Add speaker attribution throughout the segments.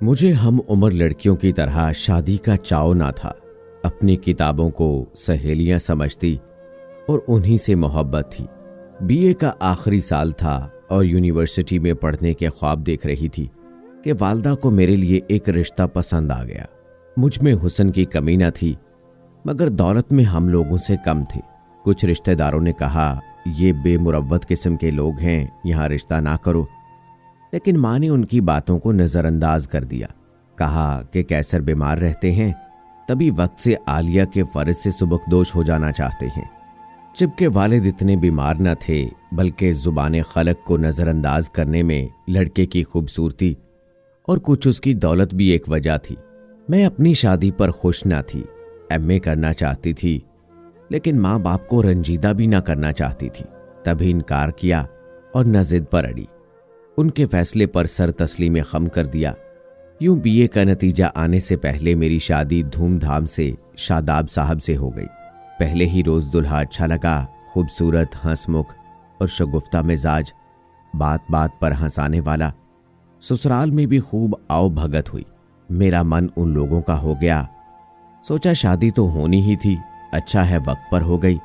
Speaker 1: मुझे हम उम्र लड़कियों की तरह शादी का चाव ना था। अपनी किताबों को सहेलियां समझती और उन्हीं से मोहब्बत थी। बीए का आखिरी साल था और यूनिवर्सिटी में पढ़ने के ख्वाब देख रही थी कि वालदा को मेरे लिए एक रिश्ता पसंद आ गया। मुझ में हुस्न की कमी न थी, मगर दौलत में हम लोगों से कम थे। कुछ रिश्तेदारों ने कहा, ये बेमुरव्वत किस्म के लोग हैं, यहाँ रिश्ता ना करो। लेकिन माँ ने उनकी बातों को नज़रअंदाज कर दिया। कहा कि कैसर बीमार रहते हैं, तभी वक्त से आलिया के फर्ज से सुबकदोश हो जाना चाहते हैं। जबकि वालिद इतने बीमार न थे, बल्कि जुबान खलक को नज़रअंदाज करने में लड़के की खूबसूरती और कुछ उसकी दौलत भी एक वजह थी। मैं अपनी शादी पर खुश न थी। एमए करना चाहती थी, लेकिन माँ बाप को रंजीदा भी न करना चाहती थी। तभी इनकार किया और न जिद पर अड़ी। उनके फैसले पर सर तस्लीम खम कर दिया। यूं बीए का नतीजा आने से पहले मेरी शादी धूमधाम से शादाब साहब से हो गई। पहले ही रोज दुल्हा अच्छा लगा, खूबसूरत, हंसमुख और शगुफ्ता मिजाज, बात बात पर हंसाने वाला। ससुराल में भी खूब आओ भगत हुई। मेरा मन उन लोगों का हो गया। सोचा शादी तो होनी ही थी, अच्छा है वक्त पर हो गई।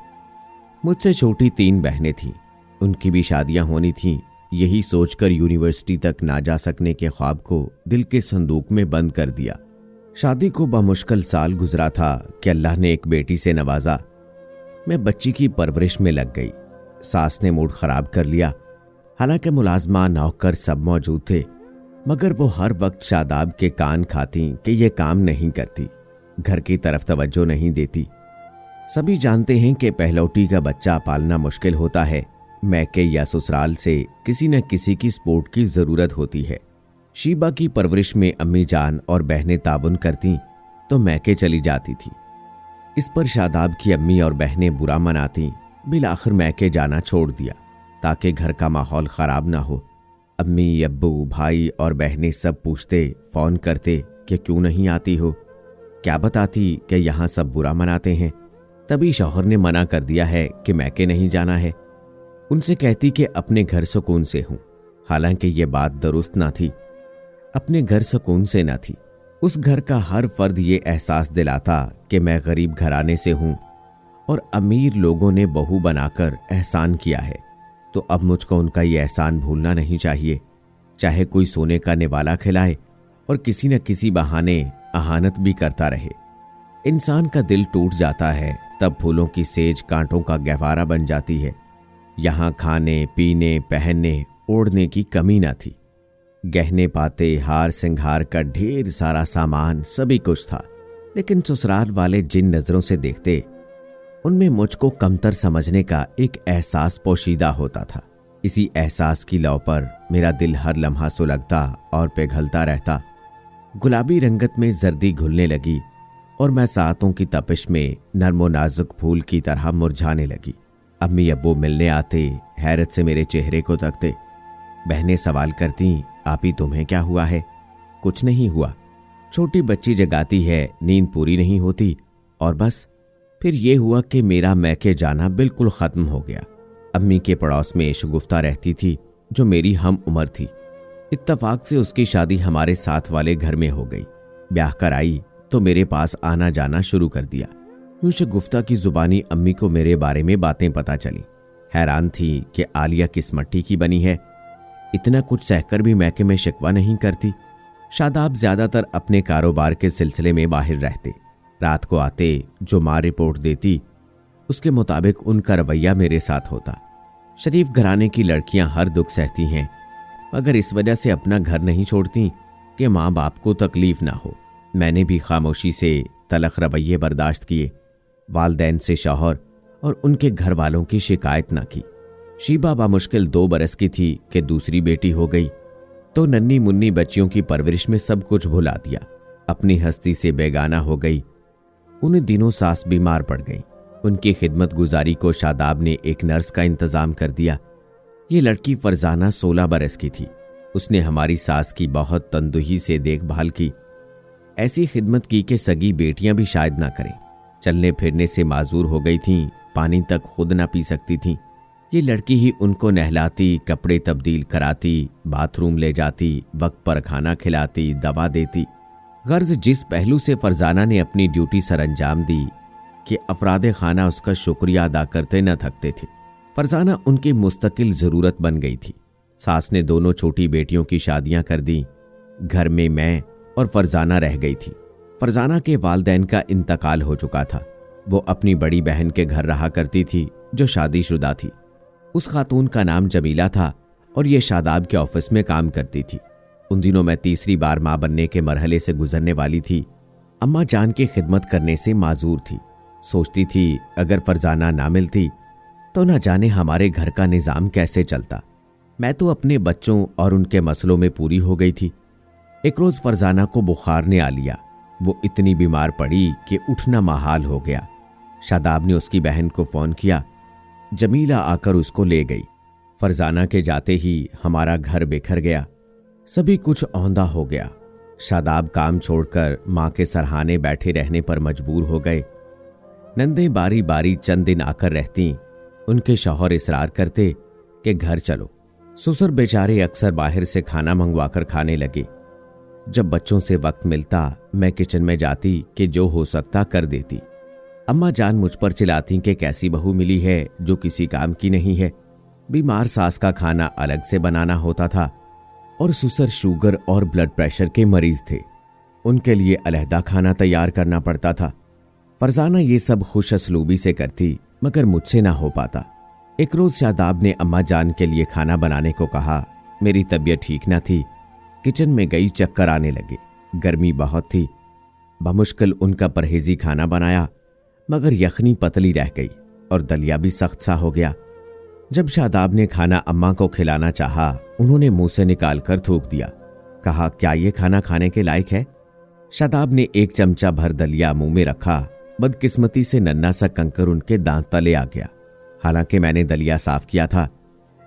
Speaker 1: मुझसे छोटी 3 बहनें थीं, उनकी भी शादियां होनी थीं। यही सोचकर यूनिवर्सिटी तक ना जा सकने के ख्वाब को दिल के संदूक में बंद कर दिया। शादी को बमुश्किल साल गुजरा था कि अल्लाह ने एक बेटी से नवाजा। मैं बच्ची की परवरिश में लग गई। सास ने मूड खराब कर लिया। हालांकि मुलाजमा, नौकर सब मौजूद थे, मगर वो हर वक्त शादाब के कान खाती कि ये काम नहीं करती, घर की तरफ तवज्जो नहीं देती। सभी जानते हैं कि पहलौटी का बच्चा पालना मुश्किल होता है। मैके या ससुराल से किसी न किसी की सपोर्ट की जरूरत होती है। शीबा की परवरिश में अम्मी जान और बहनें ताउन करती तो मैके चली जाती थी। इस पर शादाब की अम्मी और बहनें बुरा मनाती। बिलाखिर मैके जाना छोड़ दिया ताकि घर का माहौल खराब ना हो। अम्मी, अब्बू, भाई और बहनें सब पूछते, फोन करते कि क्यों नहीं आती हो। क्या बताती कि यहाँ सब बुरा मनाते हैं। तभी शौहर ने मना कर दिया है कि मैके नहीं जाना है। उनसे कहती कि अपने घर सुकून से हूं। हालांकि ये बात दुरुस्त ना थी। अपने घर सुकून से ना थी। उस घर का हर फर्द ये एहसास दिलाता कि मैं गरीब घराने से हूं और अमीर लोगों ने बहू बनाकर एहसान किया है, तो अब मुझको उनका ये एहसान भूलना नहीं चाहिए। चाहे कोई सोने का निवाला खिलाए और किसी न किसी बहाने अहानत भी करता रहे। इंसान का दिल टूट जाता है, तब फूलों की सेज कांटों का गहवारा बन जाती है। यहाँ खाने, पीने, पहनने, ओढ़ने की कमी न थी। गहने पाते, हार सिंगार का ढेर सारा सामान, सभी कुछ था। लेकिन ससुराल वाले जिन नजरों से देखते, उनमें मुझको कमतर समझने का एक एहसास पोशीदा होता था। इसी एहसास की लौ पर मेरा दिल हर लम्हा सुलगता और पिघलता रहता। गुलाबी रंगत में जर्दी घुलने लगी और मैं सातों की तपिश में नर्मो नाजुक फूल की तरह मुरझाने लगी। अम्मी अब्बू मिलने आते, हैरत से मेरे चेहरे को तकते। बहनें सवाल करती, आपी तुम्हें क्या हुआ है? कुछ नहीं हुआ। छोटी बच्ची जगाती है, नींद पूरी नहीं होती और बस। फिर यह हुआ कि मेरा मैके जाना बिल्कुल खत्म हो गया। अम्मी के पड़ोस में शगुफ्ता रहती थी जो मेरी हम उम्र थी। इत्तफाक से उसकी शादी हमारे साथ वाले घर में हो गई। ब्याह कर आई तो मेरे पास आना जाना शुरू कर दिया। यूं शगुफ्ता की जुबानी अम्मी को मेरे बारे में बातें पता चली। हैरान थी कि आलिया किस मट्टी की बनी है। इतना कुछ सहकर भी मैके में शिकवा नहीं करती। शादाब ज्यादातर अपने कारोबार के सिलसिले में बाहर रहते। रात को आते, जो माँ रिपोर्ट देती उसके मुताबिक उनका रवैया मेरे साथ होता। शरीफ घराने की लड़कियां हर दुख सहती हैं, मगर इस वजह से अपना घर नहीं छोड़ती कि माँ बाप को तकलीफ ना हो। मैंने भी खामोशी से तलख रवैये बर्दाश्त किए। वालदैन से शौहर और उनके घर वालों की शिकायत ना की। शीबा बामुश्किल 2 बरस की थी कि दूसरी बेटी हो गई, तो नन्ही मुन्नी बच्चियों की परवरिश में सब कुछ भुला दिया। अपनी हस्ती से बेगाना हो गई। उन दिनों सास बीमार पड़ गई। उनकी खिदमत गुजारी को शादाब ने एक नर्स का इंतजाम कर दिया। ये लड़की फरजाना 16 बरस की थी। उसने हमारी सास की बहुत तंदुही से देखभाल की। ऐसी खिदमत की कि सगी बेटियां भी शायद ना करें। चलने फिरने से माजूर हो गई थीं, पानी तक खुद ना पी सकती थीं। ये लड़की ही उनको नहलाती, कपड़े तब्दील कराती, बाथरूम ले जाती, वक्त पर खाना खिलाती, दवा देती। गर्ज जिस पहलू से फरजाना ने अपनी ड्यूटी सरअंजाम दी कि अफराद खाना उसका शुक्रिया अदा करते न थकते थे। फरजाना उनकी मुस्तकिल ज़रूरत बन गई थी। सास ने दोनों छोटी बेटियों की शादियां कर दी। घर में मैं और फरजाना रह गई थी। फरजाना के वालिदैन का इंतकाल हो चुका था। वो अपनी बड़ी बहन के घर रहा करती थी जो शादीशुदा थी। उस खातून का नाम जमीला था और ये शादाब के ऑफिस में काम करती थी। उन दिनों मैं तीसरी बार माँ बनने के मरहले से गुजरने वाली थी। अम्मा जान की खिदमत करने से माजूर थी। सोचती थी अगर फरजाना ना मिलती तो ना जाने हमारे घर का निज़ाम कैसे चलता। मैं तो अपने बच्चों और उनके मसलों में पूरी हो गई थी। एक रोज़ फरजाना को बुखार ने आ लिया। वो इतनी बीमार पड़ी कि उठना महाल हो गया। शादाब ने उसकी बहन को फ़ोन किया। जमीला आकर उसको ले गई। फरजाना के जाते ही हमारा घर बिखर गया। सभी कुछ औंधा हो गया। शादाब काम छोड़कर माँ के सरहाने बैठे रहने पर मजबूर हो गए। नंदें बारी बारी चंद दिन आकर रहती। उनके शौहर इसरार करते कि घर चलो। ससुर बेचारे अक्सर बाहर से खाना मंगवाकर खाने लगे। जब बच्चों से वक्त मिलता मैं किचन में जाती कि जो हो सकता कर देती। अम्मा जान मुझ पर चिल्लाती कि कैसी बहू मिली है जो किसी काम की नहीं है। बीमार सास का खाना अलग से बनाना होता था और ससुर शुगर और ब्लड प्रेशर के मरीज थे। उनके लिए अलहदा खाना तैयार करना पड़ता था। फरजाना ये सब खुश असलूबी से करती मगर मुझसे ना हो पाता। एक रोज़ शादाब ने अम्मा जान के लिए खाना बनाने को कहा। मेरी तबीयत ठीक न थी। किचन में गई, चक्कर आने लगे। गर्मी बहुत थी। बमुश्किल उनका परहेजी खाना बनाया मगर यखनी पतली रह गई और दलिया भी सख्त सा हो गया। जब शादाब ने खाना अम्मा को खिलाना चाहा, उन्होंने मुंह से निकाल कर थूक दिया। कहा, क्या ये खाना खाने के लायक है? शादाब ने एक चमचा भर दलिया मुंह में रखा। बदकिस्मती से नन्ना सा कंकर उनके दांत तले आ गया। हालांकि मैंने दलिया साफ किया था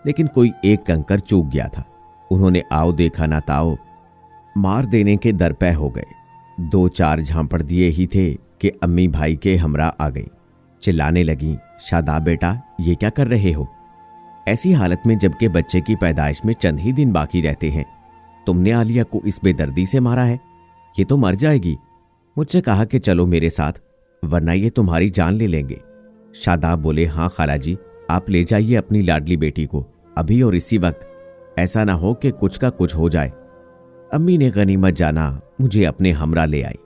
Speaker 1: लेकिन कोई एक कंकर चूक गया था। उन्होंने आओ देखा ना ताओ मार देने के दरपे हो गए। 2-4 झांपड़ दिए ही थे कि अम्मी भाई के हमरा आ गई। चिल्लाने लगी, शादाब बेटा ये क्या कर रहे हो? ऐसी हालत में जबकि बच्चे की पैदाइश में चंद ही दिन बाकी रहते हैं, तुमने आलिया को इस बेदर्दी से मारा है? ये तो मर जाएगी। मुझसे कहा कि चलो मेरे साथ वरना ये तुम्हारी जान ले लेंगे। शादाब बोले, हाँ खाला जी, आप ले जाइए अपनी लाडली बेटी को अभी और इसी वक्त। ऐसा ना हो कि कुछ का कुछ हो जाए। अम्मी ने गनीमत जाना मुझे अपने हमरा ले आई।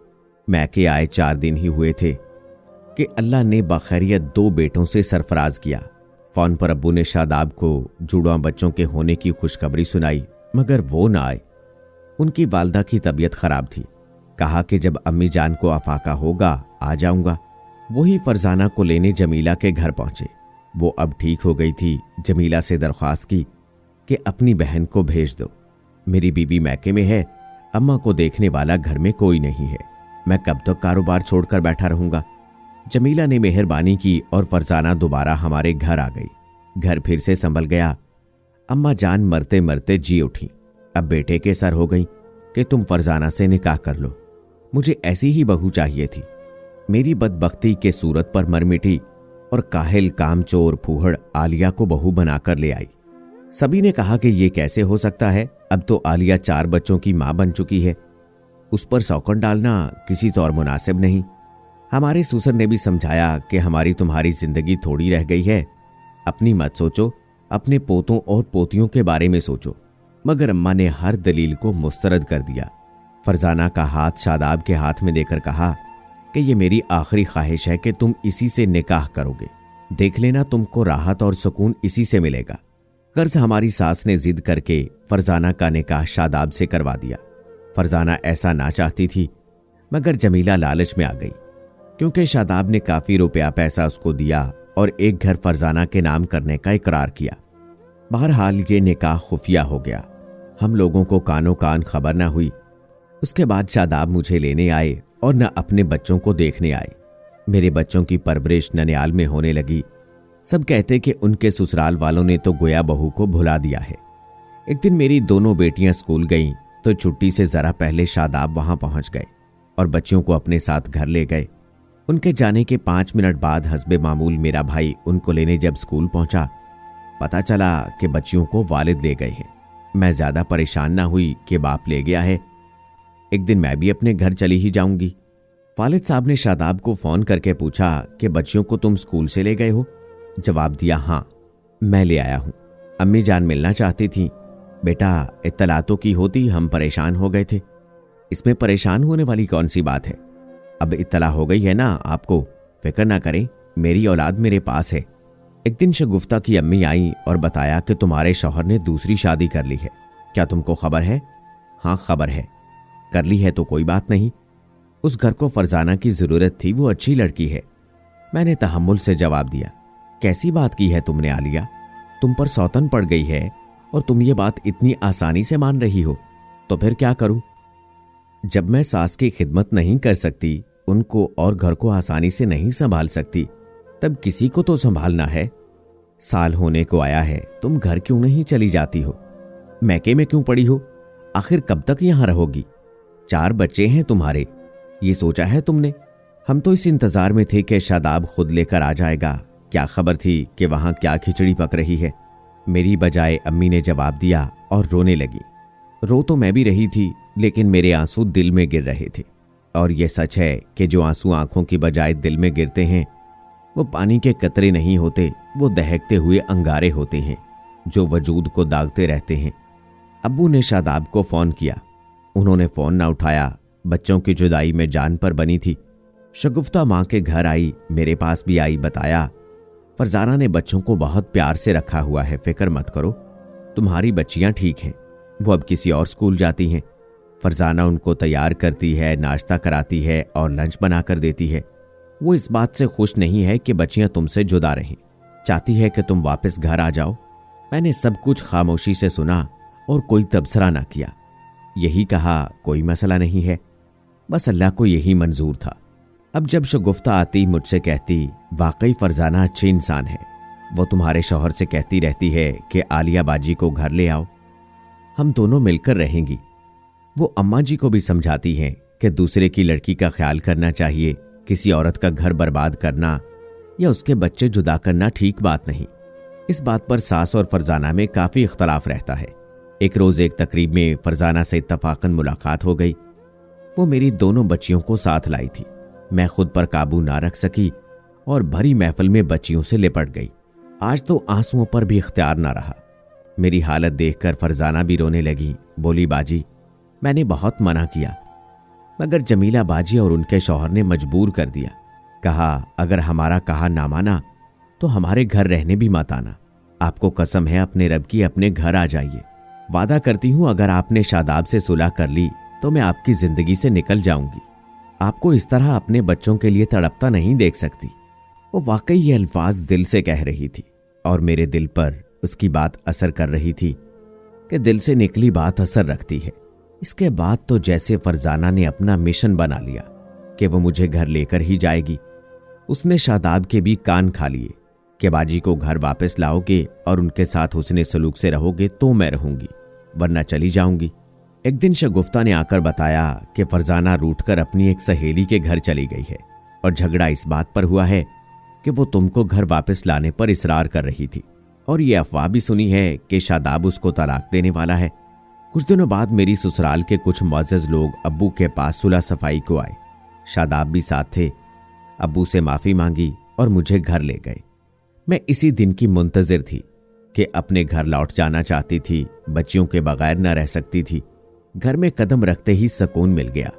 Speaker 1: मैके आए 4 दिन ही हुए थे कि अल्लाह ने बखैरियत 2 बेटों से सरफराज किया। फ़ोन पर अब्बू ने शादाब को जुड़वा बच्चों के होने की खुशखबरी सुनाई मगर वो ना आए। उनकी वालदा की तबीयत खराब थी। कहा कि जब अम्मी जान को अफाका होगा आ जाऊंगा। वही फरजाना को लेने जमीला के घर पहुंचे। वो अब ठीक हो गई थी। जमीला से दरख्वास्त की कि अपनी बहन को भेज दो। मेरी बीवी मैके में है, अम्मा को देखने वाला घर में कोई नहीं है। मैं कब तक कारोबार छोड़कर बैठा रहूंगा? जमीला ने मेहरबानी की और फरजाना दोबारा हमारे घर आ गई। घर फिर से संभल गया। अम्मा जान मरते मरते जी उठी। अब बेटे के सर हो गई कि तुम फरजाना से निकाह कर लो। मुझे ऐसी ही बहू चाहिए थी। मेरी बदबख्ती के सूरत पर मर मिटी और काहिल कामचोर फूहड़ आलिया को बहू बनाकर ले आई। सभी ने कहा कि ये कैसे हो सकता है? अब तो आलिया 4 बच्चों की मां बन चुकी है। उस पर सौकन डालना किसी तौर मुनासिब नहीं। हमारे ससुर ने भी समझाया कि हमारी तुम्हारी जिंदगी थोड़ी रह गई है, अपनी मत सोचो, अपने पोतों और पोतियों के बारे में सोचो। मगर अम्मा ने हर दलील को मुस्तरद कर दिया। फरजाना का हाथ शादाब के हाथ में देकर कहा कि ये मेरी आखिरी ख्वाहिश है कि तुम इसी से निकाह करोगे। देख लेना, तुमको राहत और सुकून इसी से मिलेगा। कर्ज हमारी सास ने जिद करके फरजाना का निकाह शादाब से करवा दिया। फरजाना ऐसा ना चाहती थी मगर जमीला लालच में आ गई क्योंकि शादाब ने काफ़ी रुपया पैसा उसको दिया और एक घर फरजाना के नाम करने का इकरार किया। बहरहाल ये निकाह खुफिया हो गया। हम लोगों को कानों कान खबर न हुई। उसके बाद शादाब मुझे लेने आए और न अपने बच्चों को देखने आए। मेरे बच्चों की परवरिश ननियाल में होने लगी। सब कहते कि उनके ससुराल वालों ने तो गोया बहू को भुला दिया है। एक दिन मेरी दोनों बेटियां स्कूल गईं तो छुट्टी से जरा पहले शादाब वहां पहुंच गए और बच्चियों को अपने साथ घर ले गए। उनके जाने के 5 मिनट बाद हस्बे मामूल मेरा भाई उनको लेने जब स्कूल पहुंचा पता चला कि बच्चियों को वालिद ले गए हैं। मैं ज्यादा परेशान ना हुई कि बाप ले गया है, एक दिन मैं भी अपने घर चली ही जाऊंगी। वालिद साहब ने शादाब को फोन करके पूछा कि बच्चियों को तुम स्कूल से ले गए हो? जवाब दिया, हाँ मैं ले आया हूं। अम्मी जान मिलना चाहती थी। बेटा इत्तला तो की होती, हम परेशान हो गए थे। इसमें परेशान होने वाली कौन सी बात है? अब इत्तला हो गई है ना आपको, फिक्र ना करें, मेरी औलाद मेरे पास है। एक दिन शगुफ्ता की अम्मी आई और बताया कि तुम्हारे शौहर ने दूसरी शादी कर ली है। क्या तुमको खबर है? हाँ खबर है। कर ली है तो कोई बात नहीं, उस घर को फरजाना की जरूरत थी, वो अच्छी लड़की है। मैंने तहम्मुल से जवाब दिया, कैसी बात की है तुमने आलिया? तुम पर सौतन पड़ गई है और तुम ये बात इतनी आसानी से मान रही हो, तो फिर क्या करूं? जब मैं सास की खिदमत नहीं कर सकती, उनको और घर को आसानी से नहीं संभाल सकती, तब किसी को तो संभालना है। साल होने को आया है, तुम घर क्यों नहीं चली जाती हो? मैके में क्यों पड़ी हो? आखिर कब तक यहां रहोगी? 4 बच्चे हैं तुम्हारे, ये सोचा है तुमने? हम तो इस इंतजार में थे कि शादाब खुद लेकर आ जाएगा। क्या खबर थी कि वहां क्या खिचड़ी पक रही है। मेरी बजाय अम्मी ने जवाब दिया और रोने लगी। रो तो मैं भी रही थी, लेकिन मेरे आंसू दिल में गिर रहे थे। और यह सच है कि जो आंसू आंखों की बजाय दिल में गिरते हैं, वो पानी के कतरे नहीं होते, वो दहकते हुए अंगारे होते हैं जो वजूद को दागते रहते हैं। अब्बू ने शादाब को फोन किया, उन्होंने फोन ना उठाया। बच्चों की जुदाई में जान पर बनी थी। शगुफ्ता माँ के घर आई, मेरे पास भी आई, बताया फरजाना ने बच्चों को बहुत प्यार से रखा हुआ है, फिक्र मत करो, तुम्हारी बच्चियां ठीक हैं, वो अब किसी और स्कूल जाती हैं। फरजाना उनको तैयार करती है, नाश्ता कराती है और लंच बनाकर देती है। वो इस बात से खुश नहीं है कि बच्चियां तुमसे जुदा रहें, चाहती है कि तुम वापस घर आ जाओ। मैंने सब कुछ खामोशी से सुना और कोई तबसरा ना किया। यही कहा, कोई मसला नहीं है, बस अल्लाह को यही मंजूर था। अब जब शगुफ्ता आती मुझसे कहती, वाकई फरजाना अच्छी इंसान है, वो तुम्हारे शौहर से कहती रहती है कि आलिया बाजी को घर ले आओ, हम दोनों मिलकर रहेंगी। वो अम्मा जी को भी समझाती हैं कि दूसरे की लड़की का ख्याल करना चाहिए, किसी औरत का घर बर्बाद करना या उसके बच्चे जुदा करना ठीक बात नहीं। इस बात पर सास और फरजाना में काफी इख्तलाफ रहता है। एक रोज एक तकरीब में फरजाना से इत्तफाकन मुलाकात हो गई। वो मेरी दोनों बच्चियों को साथ लाई थी। मैं खुद पर काबू ना रख सकी और भरी महफिल में बच्चियों से लिपट गई। आज तो आंसुओं पर भी इख्तियार ना रहा। मेरी हालत देखकर फरजाना भी रोने लगी। बोली, बाजी मैंने बहुत मना किया, मगर जमीला बाजी और उनके शौहर ने मजबूर कर दिया। कहा, अगर हमारा कहा ना माना तो हमारे घर रहने भी मत आना। आपको कसम है अपने रब की, अपने घर आ जाइए। वादा करती हूं अगर आपने शादाब से सुलह कर ली तो मैं आपकी जिंदगी से निकल जाऊंगी। आपको इस तरह अपने बच्चों के लिए तड़पता नहीं देख सकती। वो वाकई ये अल्फाज दिल से कह रही थी और मेरे दिल पर उसकी बात असर कर रही थी कि दिल से निकली बात असर रखती है। इसके बाद तो जैसे फरजाना ने अपना मिशन बना लिया कि वो मुझे घर लेकर ही जाएगी। उसने शादाब के भी कान खा लिए कि बाजी को घर वापस लाओगे और उनके साथ हुस्ने सलूक से रहोगे तो मैं रहूंगी, वरना चली जाऊंगी। एक दिन शगुफ्ता ने आकर बताया कि फरजाना रूठकर अपनी एक सहेली के घर चली गई है और झगड़ा इस बात पर हुआ है कि वो तुमको घर वापस लाने पर इसरार कर रही थी। और ये अफवाह भी सुनी है कि शादाब उसको तलाक देने वाला है। कुछ दिनों बाद मेरी ससुराल के कुछ मुअज़्ज़ज़ लोग अब्बू के पास सुलह सफाई को आए। शादाब भी साथ थे। अब्बू से माफी मांगी और मुझे घर ले गए। मैं इसी दिन की मुंतजिर थी कि अपने घर लौट जाना चाहती थी। बच्चियों के बगैर न रह सकती थी। घर में कदम रखते ही सुकून मिल गया,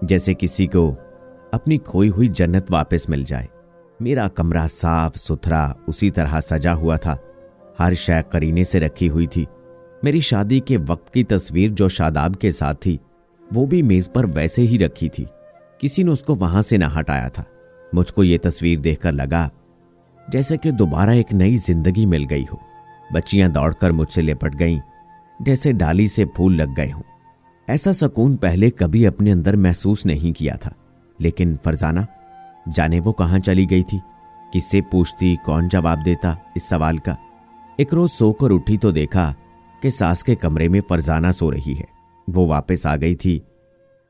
Speaker 1: जैसे किसी को अपनी खोई हुई जन्नत वापस मिल जाए। मेरा कमरा साफ सुथरा उसी तरह सजा हुआ था, हर शय करीने से रखी हुई थी। मेरी शादी के वक्त की तस्वीर जो शादाब के साथ थी वो भी मेज पर वैसे ही रखी थी, किसी ने उसको वहां से ना हटाया था। मुझको ये तस्वीर देखकर लगा जैसे कि दोबारा एक नई जिंदगी मिल गई हो। बच्चियां दौड़कर मुझसे लिपट गईं, जैसे डाली से फूल लग गए हों। ऐसा सुकून पहले कभी अपने अंदर महसूस नहीं किया था। लेकिन फरजाना, जाने वो कहां चली गई थी? किससे पूछती, कौन जवाब देता इस सवाल का? एक रोज सोकर उठी तो देखा कि सास के कमरे में फरजाना सो रही है। वो वापस आ गई थी।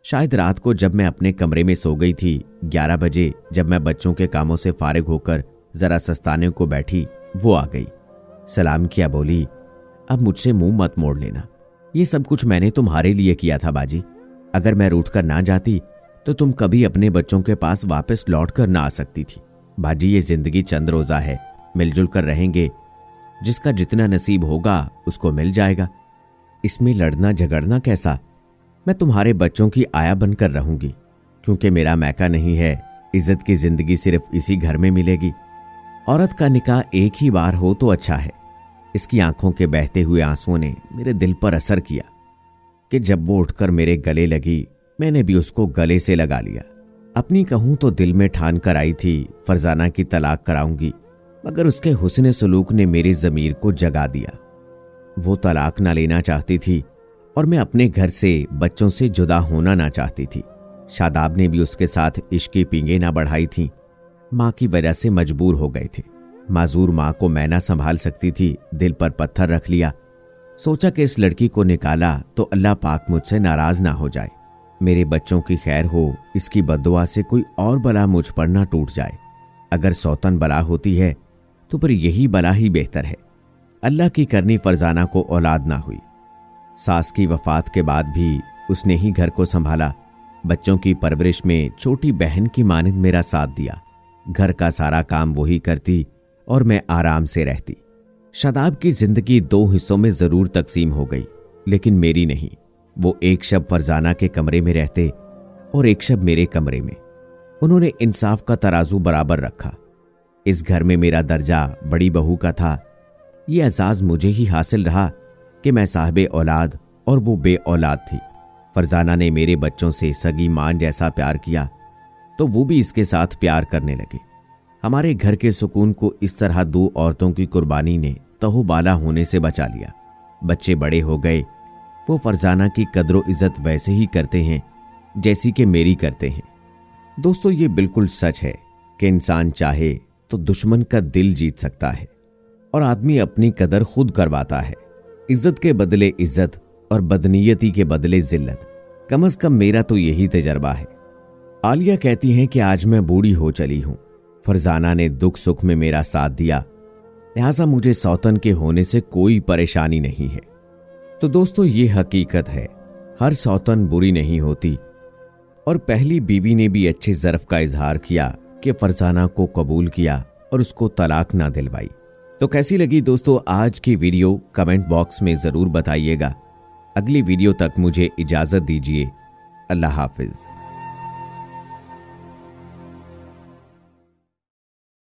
Speaker 1: शायद रात को जब मैं अपने कमरे में सो गई थी, 11 बजे जब मैं बच्चों के कामों से फारिग होकर जरा सस्ताने को बैठी, वो आ गई। सलाम किया, बोली, अब मुझसे मुंह मत मोड़ लेना। ये सब कुछ मैंने तुम्हारे लिए किया था बाजी। अगर मैं रूठ कर ना जाती तो तुम कभी अपने बच्चों के पास वापस लौट कर ना आ सकती थी। बाजी, ये जिंदगी चंद रोजा है, मिलजुल कर रहेंगे। जिसका जितना नसीब होगा उसको मिल जाएगा। इसमें लड़ना झगड़ना कैसा? मैं तुम्हारे बच्चों की आया बनकर रहूंगी, क्योंकि मेरा मैका नहीं है। इज्जत की जिंदगी सिर्फ इसी घर में मिलेगी। औरत का निकाह एक ही बार हो तो अच्छा है। इसकी आंखों के बहते हुए आंसुओं ने मेरे दिल पर असर किया कि जब वो उठकर मेरे गले लगी, मैंने भी उसको गले से लगा लिया। अपनी कहूं तो दिल में ठान कर आई थी फरजाना की तलाक कराऊंगी, मगर उसके हुस्न सलूक ने मेरी ज़मीर को जगा दिया। वो तलाक ना लेना चाहती थी और मैं अपने घर से बच्चों से जुदा होना ना चाहती थी। शादाब ने भी उसके साथ इश्क की पींगे ना बढ़ाई थी। माँ की वजह से मजबूर हो गए थे। माजूर माँ को मैं ना संभाल सकती थी, दिल पर पत्थर रख लिया। सोचा कि इस लड़की को निकाला तो अल्लाह पाक मुझसे नाराज ना हो जाए, मेरे बच्चों की खैर हो, इसकी बद्दुआ से कोई और बला मुझ पर ना टूट जाए। अगर सौतन बला होती है तो फिर यही बला ही बेहतर है। अल्लाह की करनी फरजाना को औलाद ना हुई। सास की वफात के बाद भी उसने ही घर को संभाला। बच्चों की परवरिश में छोटी बहन की मानिंद मेरा साथ दिया। घर का सारा काम वही करती और मैं आराम से रहती। शादाब की जिंदगी 2 हिस्सों में जरूर तकसीम हो गई, लेकिन मेरी नहीं। वो एक शब फरजाना के कमरे में रहते और एक शब मेरे कमरे में। उन्होंने इंसाफ का तराजू बराबर रखा। इस घर में मेरा दर्जा बड़ी बहू का था। ये एजाज मुझे ही हासिल रहा कि मैं साहिबे औलाद और वो बे औलाद थी। फरजाना ने मेरे बच्चों से सगी मां जैसा प्यार किया तो वो भी इसके साथ प्यार करने लगे। हमारे घर के सुकून को इस तरह 2 औरतों की कुर्बानी ने तहोबाला होने से बचा लिया। बच्चे बड़े हो गए। वो फरजाना की कदर इज्जत वैसे ही करते हैं जैसी कि मेरी करते हैं। दोस्तों, ये बिल्कुल सच है कि इंसान चाहे तो दुश्मन का दिल जीत सकता है और आदमी अपनी कदर खुद करवाता है। इज्जत के बदले इज्जत और बदनीयती के बदले जिल्लत। कम से कम मेरा तो यही तजर्बा है। आलिया कहती हैं कि आज मैं बूढ़ी हो चली हूं। फरजाना ने दुख सुख में मेरा साथ दिया, लिहाजा मुझे सौतन के होने से कोई परेशानी नहीं है। तो दोस्तों, ये हकीकत है, हर सौतन बुरी नहीं होती। और पहली बीवी ने भी अच्छे ज़र्फ का इजहार किया कि फरजाना को कबूल किया और उसको तलाक ना दिलवाई। तो कैसी लगी दोस्तों आज की वीडियो? कमेंट बॉक्स में ज़रूर बताइएगा। अगली वीडियो तक मुझे इजाज़त दीजिए। अल्लाह हाफिज़।